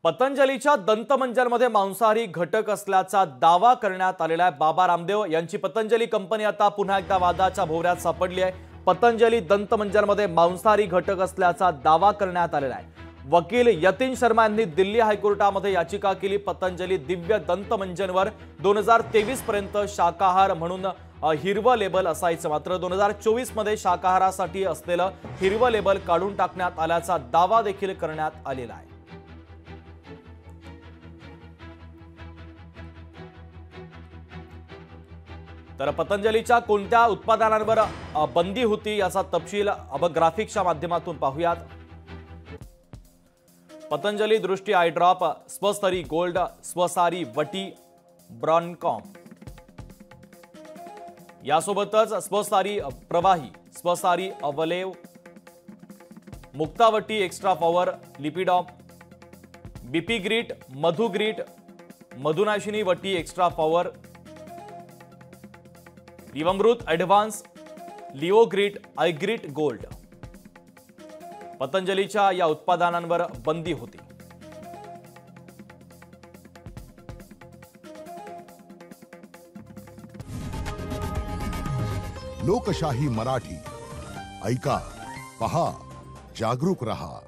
पतंजलीच्या दंतमंजनमध्ये मांसाहारी घटक असल्याचा दावा करण्यात आलेला आहे। बाबा रामदेव यांची पतंजली कंपनी आता पुन्हा एकदा वादाच्या भोवऱ्यात सापडली आहे। पतंजली दंतमंजनमध्ये मांसाहारी घटक असल्याचा दावा करण्यात आलेला आहे। वकील यतीन शर्मा यांनी दिल्ली हायकोर्टामध्ये याचिका केली। पतंजली दिव्य दंतमंजनवर 2023 पर्यंत शाकाहार म्हणून हिरवं लेबल असायचं, मात्र 2024 मध्ये शाकाहारासाठी असलेलं हिरवं लेबल काढून टाकण्यात आल्याचा दावा देखील करण्यात आलेला आहे। तर पतंजलीच्या कोणत्या उत्पादनांवर बंदी होती याचा तपशील अब ग्राफिक्सच्या माध्यमातून पाहूयात। Patanjali Drishti eye drop, Swasari gold, Swasari vati, Bronchom, यासोबतच Swasari Pravahi, Swasari Avaleh, Muktavati extra power, Lipidom, BP grit, Madhu grit, Madhunashini vati extra power, Livamrit advance, Livo grit, eye grit gold, पतंजलीच्या या उत्पादनांवर बंदी होती। लोकशाही मराठी ऐका, पहा, जागरूक रहा।